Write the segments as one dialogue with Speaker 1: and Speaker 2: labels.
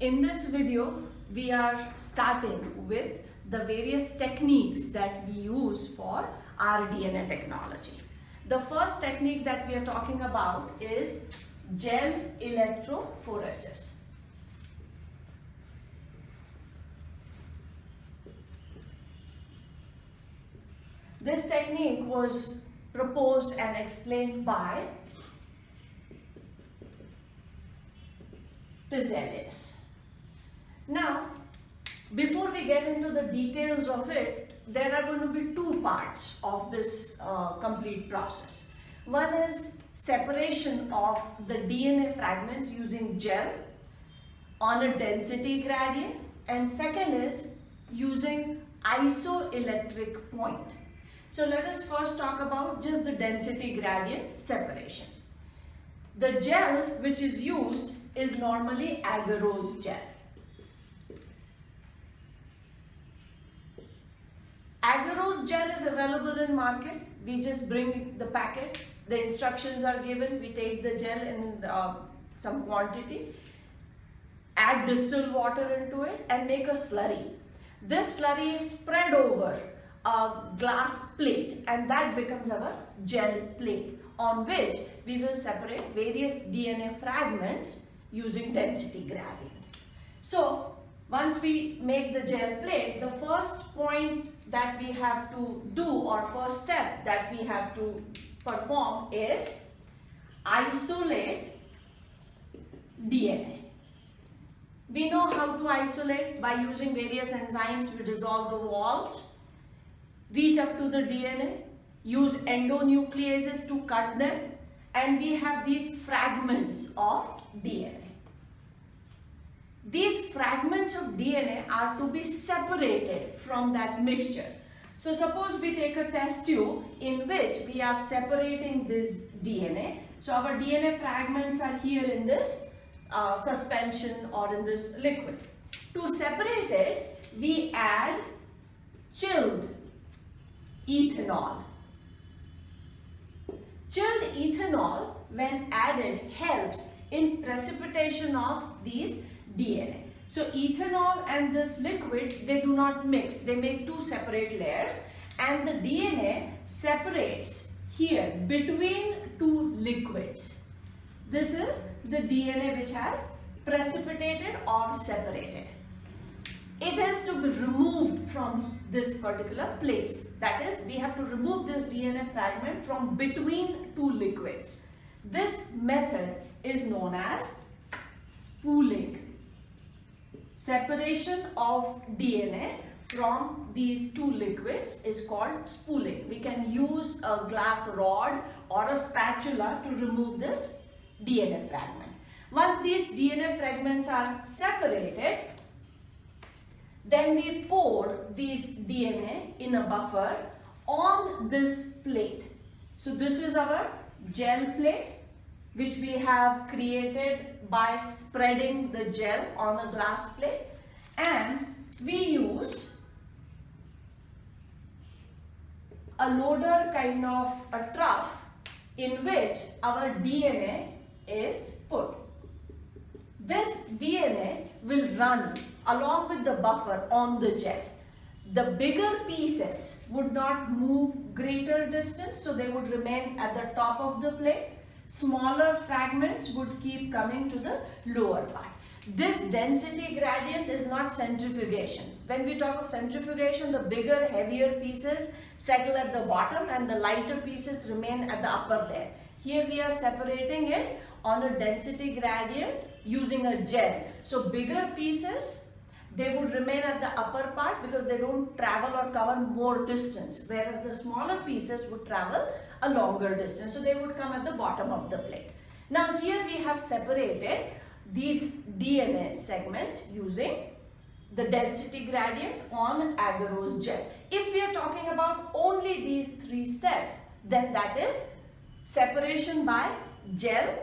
Speaker 1: In this video, we are starting with the various techniques that we use for our DNA technology. The first technique that we are talking about is gel electrophoresis. This technique was proposed and explained by Pizzelius. Now, before we get into the details of it, there are going to be two parts of this complete process. One is separation of the DNA fragments using gel on a density gradient, and second is using isoelectric point. So let us first talk about just the density gradient separation. The gel which is used is normally Agarose gel. Agarose gel is available in market. We just bring the packet, the instructions are given, we take the gel in some quantity, add distilled water into it and make a slurry. This slurry is spread over a glass plate and that becomes our gel plate, on which we will separate various DNA fragments using density gradient. So once we make the gel plate, the first point that we have to do, or first step that we have to perform, is isolate DNA. We know how to isolate by using various enzymes. We dissolve the walls, reach up to the DNA, use endonucleases to cut them, and we have these fragments of DNA. These fragments of DNA are to be separated from that mixture. So suppose we take a test tube in which we are separating this DNA. So our DNA fragments are here in this suspension or in this liquid. To separate it, we add chilled ethanol. Chilled ethanol, when added, helps in precipitation of these DNA. So ethanol and this liquid, they do not mix. They make two separate layers and the DNA separates here between two liquids. This is the DNA which has precipitated or separated. It has to be removed from this particular place. That is, we have to remove this DNA fragment from between two liquids. This method is known as spooling. Separation of DNA from these two liquids is called spooling. We can use a glass rod or a spatula to remove this DNA fragment. Once these DNA fragments are separated, then we pour these DNA in a buffer on this plate. So this is our gel plate, which we have created by spreading the gel on a glass plate, and we use a loader kind of a trough in which our DNA is put. This DNA will run along with the buffer on the gel. The bigger pieces would not move greater distance, so they would remain at the top of the plate. Smaller fragments would keep coming to the lower part. This density gradient is not centrifugation. When we talk of centrifugation, the bigger, heavier pieces settle at the bottom and the lighter pieces remain at the upper layer. Here we are separating it on a density gradient using a gel. So bigger pieces, they would remain at the upper part because they don't travel or cover more distance, whereas the smaller pieces would travel a longer distance, so they would come at the bottom of the plate. Now here we have separated these DNA segments using the density gradient on Agarose gel. If we are talking about only these three steps, then that is separation by gel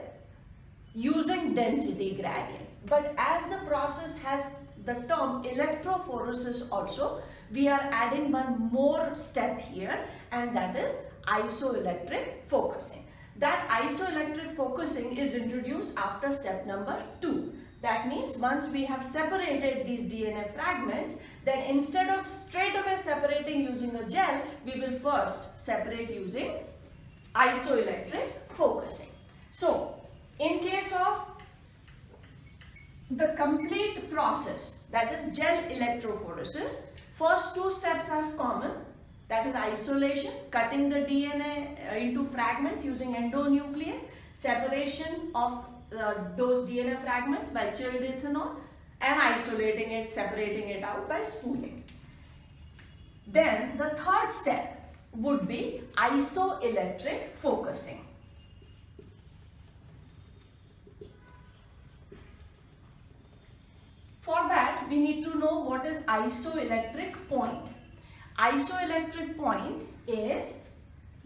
Speaker 1: using density gradient. But as the process has the term electrophoresis also, we are adding one more step here, and that is isoelectric focusing. That isoelectric focusing is introduced after step number 2. That means once we have separated these DNA fragments, then instead of straight away separating using a gel, we will first separate using isoelectric focusing. So, in case of the complete process, that is gel electrophoresis, first two steps are common, that is isolation, cutting the DNA into fragments using endonuclease, separation of those DNA fragments by chilled ethanol, and isolating it, separating it out by spooling. Then the third step would be isoelectric focusing. For that, we need to know what is isoelectric point. Isoelectric point is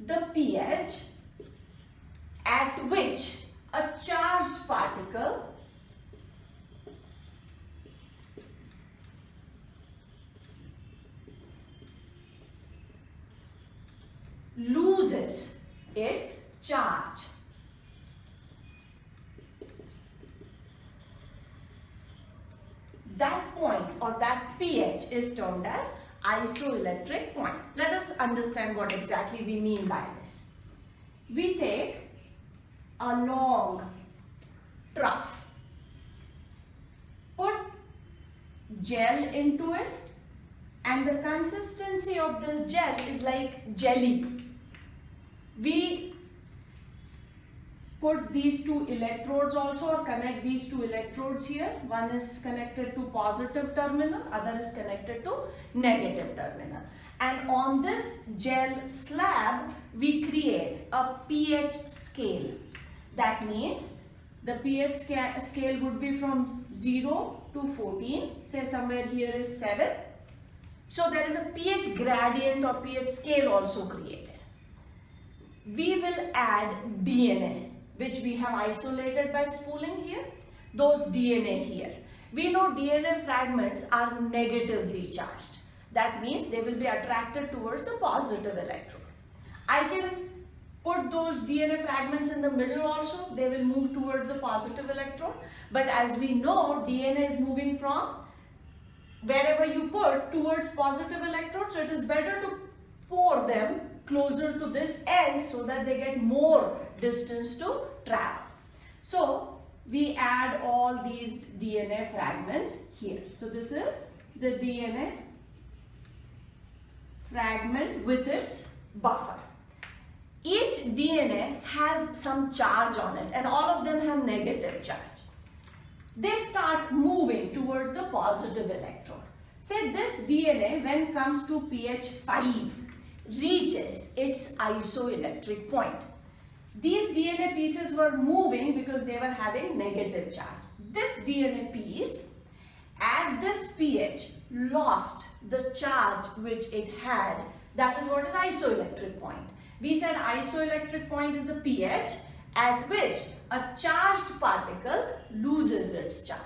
Speaker 1: the pH at which a charged particle loses its charge. That point or that pH is termed as isoelectric point. Let us understand what exactly we mean by this. We take a long trough, put gel into it, and the consistency of this gel is like jelly. We put these two electrodes also, or connect these two electrodes here. One is connected to positive terminal, other is connected to negative terminal. And on this gel slab, we create a pH scale. That means the pH scale would be from 0 to 14. Say somewhere here is 7. So there is a pH gradient or pH scale also created. We will add DNA, which we have isolated by spooling here, those DNA here. We know DNA fragments are negatively charged. That means they will be attracted towards the positive electrode. I can put those DNA fragments in the middle also, they will move towards the positive electrode. But as we know, DNA is moving from wherever you put towards positive electrode, so it is better to pour them closer to this end so that they get more distance to travel. So we add all these DNA fragments here. So this is the DNA fragment with its buffer. Each DNA has some charge on it and all of them have negative charge. They start moving towards the positive electrode. Say this DNA, when it comes to pH 5, reaches its isoelectric point. These DNA pieces were moving because they were having negative charge. This DNA piece at this pH lost the charge which it had. That is what is isoelectric point. We said isoelectric point is the pH at which a charged particle loses its charge.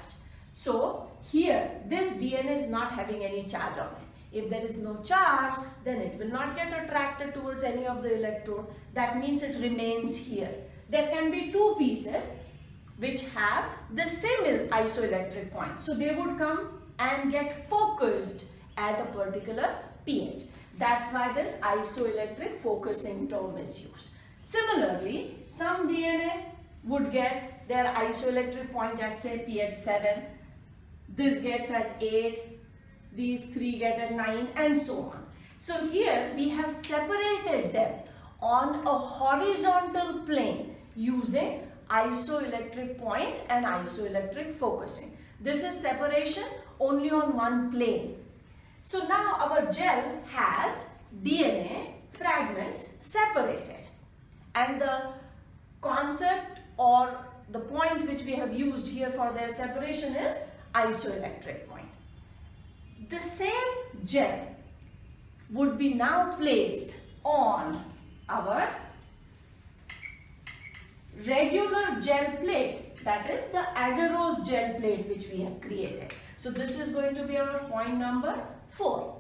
Speaker 1: So here this DNA is not having any charge on it. If there is no charge, then it will not get attracted towards any of the electrode. That means it remains here. There can be two pieces which have the same isoelectric point. So they would come and get focused at a particular pH. That's why this isoelectric focusing term is used. Similarly, some DNA would get their isoelectric point at say pH 7. This gets at 8. These three get at 9 and so on. So here we have separated them on a horizontal plane using isoelectric point and isoelectric focusing. This is separation only on one plane. So now our gel has DNA fragments separated, and the concept or the point which we have used here for their separation is isoelectric point. The same gel would be now placed on our regular gel plate, that is the agarose gel plate which we have created. So this is going to be our point number 4.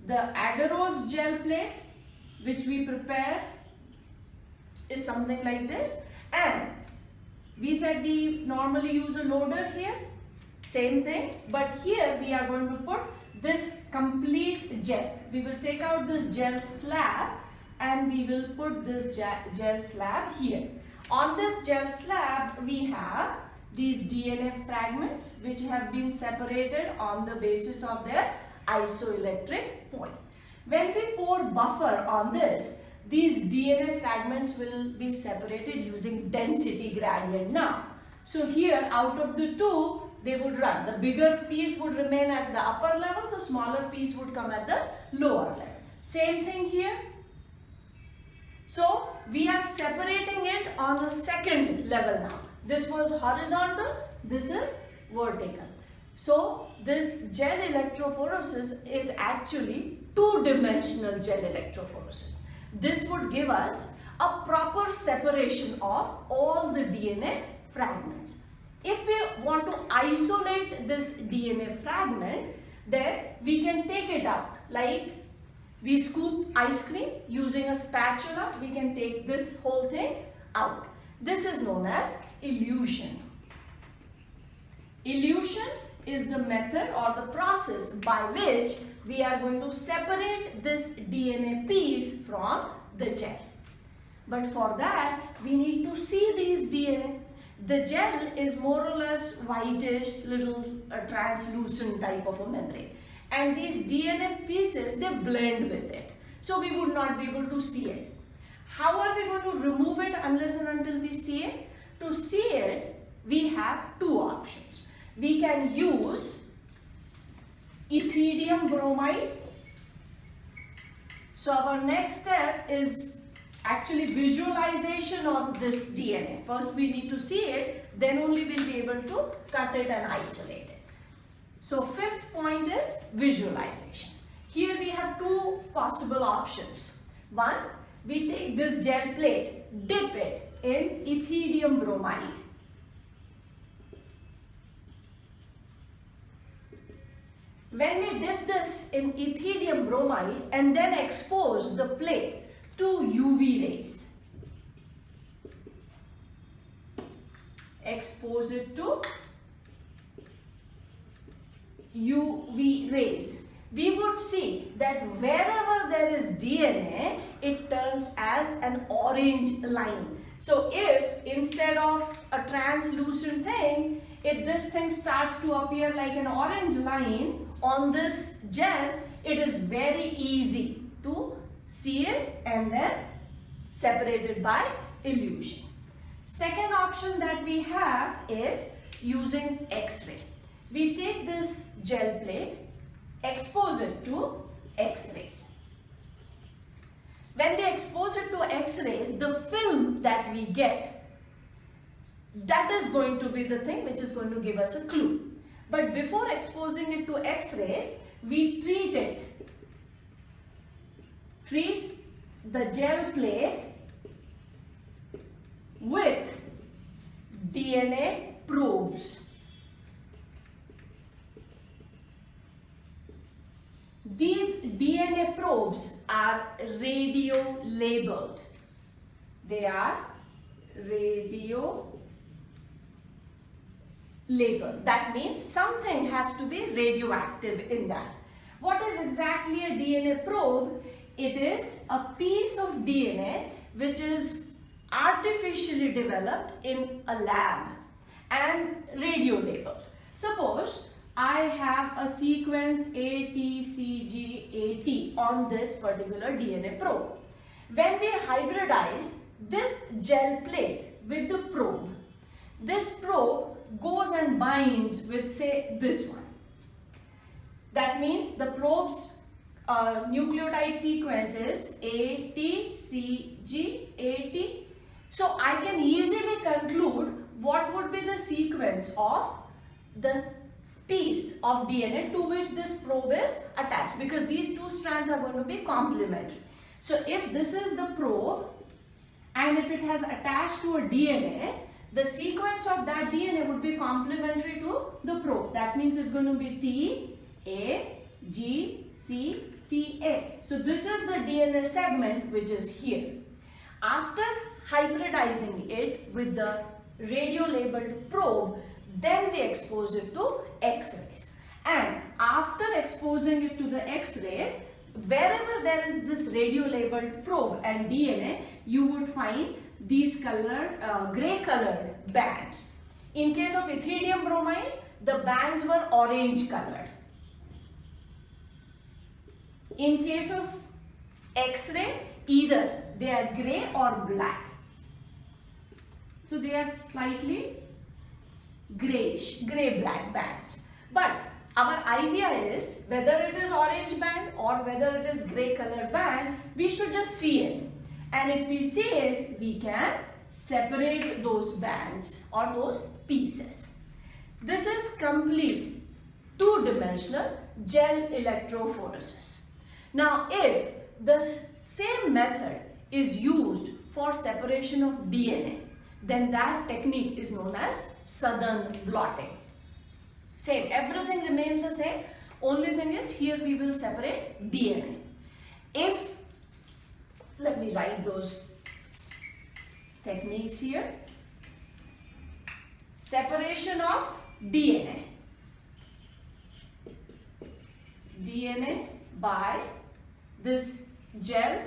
Speaker 1: The agarose gel plate which we prepare is something like this, and We said we normally use a loader here. Same thing, but here we are going to put this complete gel. We will take out this gel slab and we will put this gel slab here. On this gel slab, we have these DNA fragments which have been separated on the basis of their isoelectric point. When we pour buffer on this, these DNA fragments will be separated using density gradient now. So here, out of the two, they would run. The bigger piece would remain at the upper level, the smaller piece would come at the lower level. Same thing here. So we are separating it on a second level now. This was horizontal, this is vertical. So this gel electrophoresis is actually two-dimensional gel electrophoresis. This would give us a proper separation of all the DNA fragments. If we want to isolate this DNA fragment, then we can take it out. Like we scoop ice cream using a spatula, we can take this whole thing out. This is known as elution. Elution is the method or the process by which we are going to separate this DNA piece from the gel. But for that, we need to see these DNA. The gel is more or less whitish, little translucent type of a membrane. And these DNA pieces, they blend with it. So we would not be able to see it. How are we going to remove it unless and until we see it? To see it, we have two options. We can use Ethidium bromide. So our next step is actually visualization of this DNA. First we need to see it, then only we'll be able to cut it and isolate it. So fifth point is visualization. Here we have two possible options. One, we take this gel plate, dip it in Ethidium bromide. When we dip this in Ethidium bromide and then expose the plate to UV rays, expose it to UV rays, we would see that wherever there is DNA, it turns as an orange line. So if instead of a translucent thing, if this thing starts to appear like an orange line on this gel, it is very easy to see it and then separate it by elution. Second option that we have is using X-ray. We take this gel plate, expose it to X-rays. When we expose it to X-rays, the film that we get, that is going to be the thing which is going to give us a clue. But before exposing it to X-rays, we treat it. Treat the gel plate with DNA probes. These DNA probes are radiolabelled. They are radiolabelled. That means something has to be radioactive in that. What is exactly a DNA probe? It is a piece of DNA which is artificially developed in a lab and radiolabelled. Suppose I have a sequence ATCGAT on this particular DNA probe. When we hybridize this gel plate with the probe, this probe goes and binds with, say, this one. That means the probe's nucleotide sequence is ATCGAT. So I can easily conclude what would be the sequence of the piece of DNA to which this probe is attached, because these two strands are going to be complementary. So if this is the probe and if it has attached to a DNA, the sequence of that DNA would be complementary to the probe. That means it's going to be T, A, G, C, T, A. So this is the DNA segment which is here. After hybridizing it with the radiolabeled probe, then we expose it to X-rays. And after exposing it to the X-rays, wherever there is this radiolabeled probe and DNA, you would find these grey colored bands. In case of Ethidium bromide, the bands were orange colored. In case of X-ray, either they are grey or black. So they are slightly greyish, grey-black bands. But our idea is whether it is orange band or whether it is grey colored band, we should just see it. And if we see it, we can separate those bands or those pieces. This is complete two-dimensional gel electrophoresis. Now, if the same method is used for separation of DNA, then that technique is known as southern blotting. Same, everything remains the same. Only thing is here we will separate DNA. Let me write those techniques here. Separation of DNA. DNA by this gel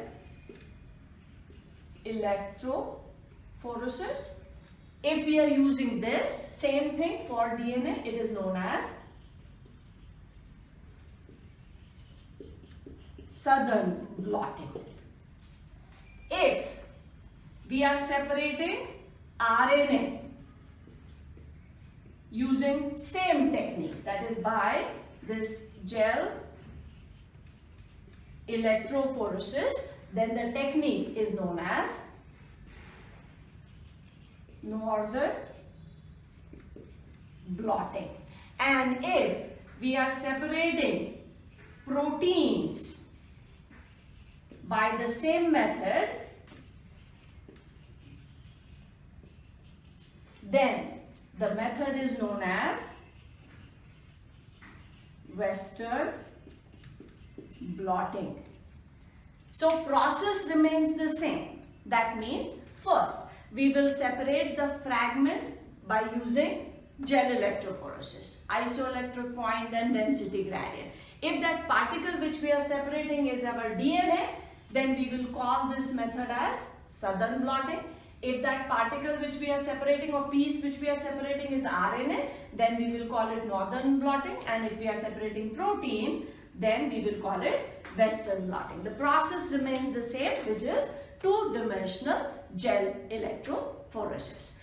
Speaker 1: electrophoresis. If we are using this, same thing for DNA, it is known as southern blotting. If we are separating RNA using same technique, that is by this gel electrophoresis, then the technique is known as northern blotting. And if we are separating proteins by the same method, then the method is known as western blotting. So process remains the same. That means first we will separate the fragment by using gel electrophoresis, isoelectric point, then density gradient. If that particle which we are separating is our DNA, then we will call this method as southern blotting. If that particle which we are separating or piece which we are separating is RNA, then we will call it northern blotting. And if we are separating protein, then we will call it western blotting. The process remains the same, which is two-dimensional gel electrophoresis.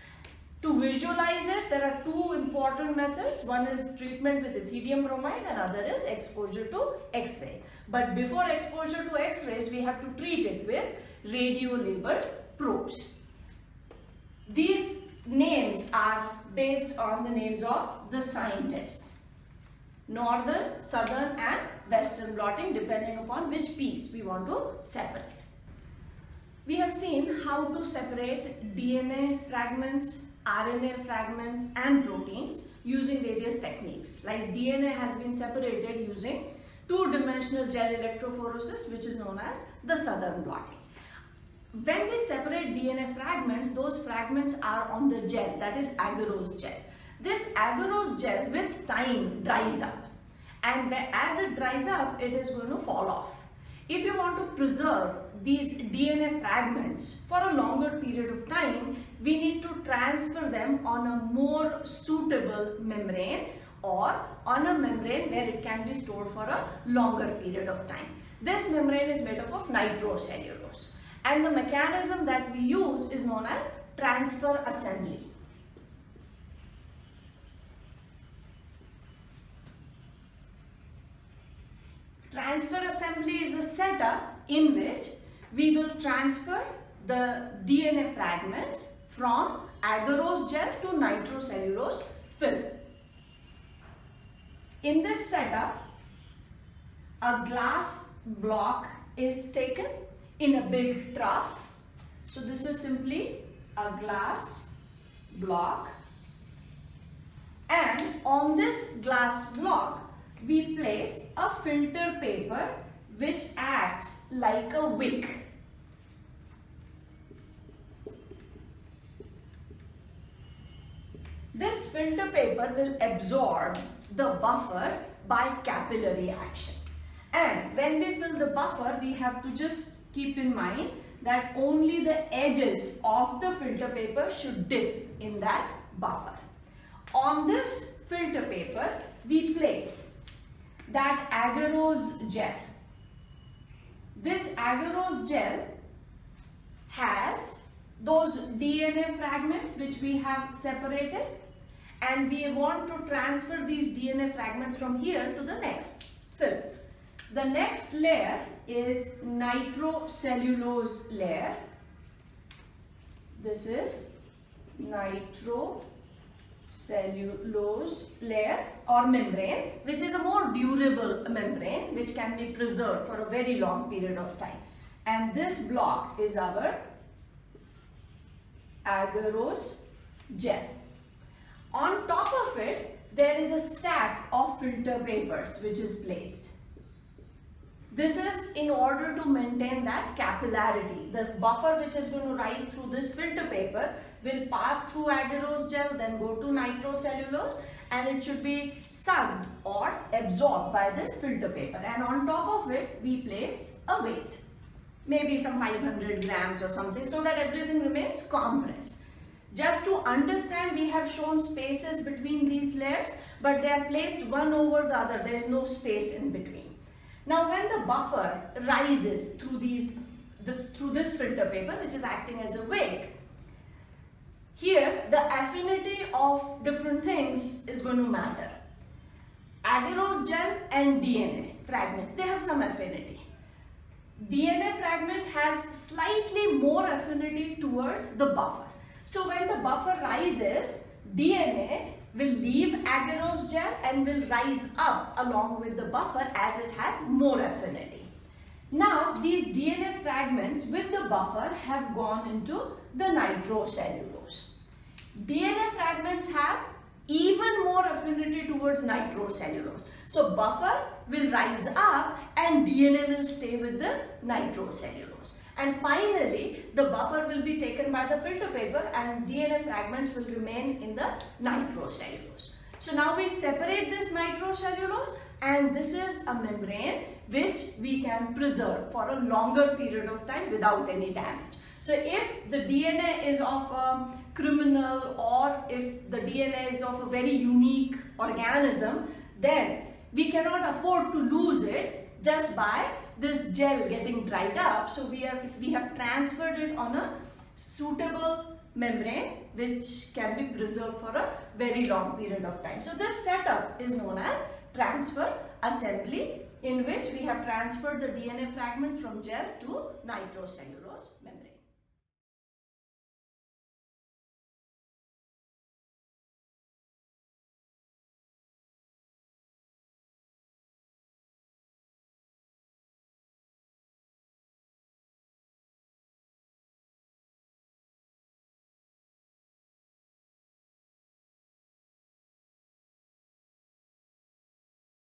Speaker 1: To visualize it, there are two important methods. One is treatment with Ethidium bromide and other is exposure to X-ray. But before exposure to X-rays, we have to treat it with radiolabeled probes. These names are based on the names of the scientists. Northern, southern and western blotting, depending upon which piece we want to separate. We have seen how to separate DNA fragments, RNA fragments and proteins using various techniques. Like DNA has been separated using two-dimensional gel electrophoresis, which is known as the southern blotting. When we separate DNA fragments, those fragments are on the gel, that is agarose gel. This agarose gel with time dries up, and as it dries up, it is going to fall off. If you want to preserve these DNA fragments for a longer period of time, we need to transfer them on a more suitable membrane or on a membrane where it can be stored for a longer period of time. This membrane is made up of nitrocellulose, and the mechanism that we use is known as transfer assembly. Transfer assembly is a setup in which we will transfer the DNA fragments from agarose gel to nitrocellulose film. In this setup, a glass block is taken in a big trough. So this is simply a glass block, and on this glass block we place a filter paper which acts like a wick. This filter paper will absorb the buffer by capillary action. And when we fill the buffer, we have to just keep in mind that only the edges of the filter paper should dip in that buffer. On this filter paper, we place that agarose gel. This agarose gel has those DNA fragments which we have separated, and we want to transfer these DNA fragments from here to the next film. The next layer is nitrocellulose layer. This is nitrocellulose layer or membrane, which is a more durable membrane which can be preserved for a very long period of time. And this block is our agarose gel. On top of it, there is a stack of filter papers which is placed. This is in order to maintain that capillarity. The buffer which is going to rise through this filter paper will pass through agarose gel, then go to nitrocellulose, and it should be sucked or absorbed by this filter paper. And on top of it, we place a weight, maybe some 500 grams or something, so that everything remains compressed. Just to understand, we have shown spaces between these layers, but they are placed one over the other. There is no space in between. Now, when the buffer rises through this filter paper, which is acting as a wake, here the affinity of different things is going to matter. Agarose gel and DNA fragments, they have some affinity. DNA fragment has slightly more affinity towards the buffer. So when the buffer rises, DNA will leave agarose gel and will rise up along with the buffer as it has more affinity. Now these DNA fragments with the buffer have gone into the nitrocellulose. DNA fragments have even more affinity towards nitrocellulose. So buffer will rise up and DNA will stay with the nitrocellulose. And finally, the buffer will be taken by the filter paper and DNA fragments will remain in the nitrocellulose. So now we separate this nitrocellulose, and this is a membrane which we can preserve for a longer period of time without any damage. So if the DNA is of a criminal, or if the DNA is of a very unique organism, then we cannot afford to lose it just by this gel getting dried up. So we have transferred it on a suitable membrane which can be preserved for a very long period of time. So this setup is known as transfer assembly, in which we have transferred the DNA fragments from gel to nitrocellulose.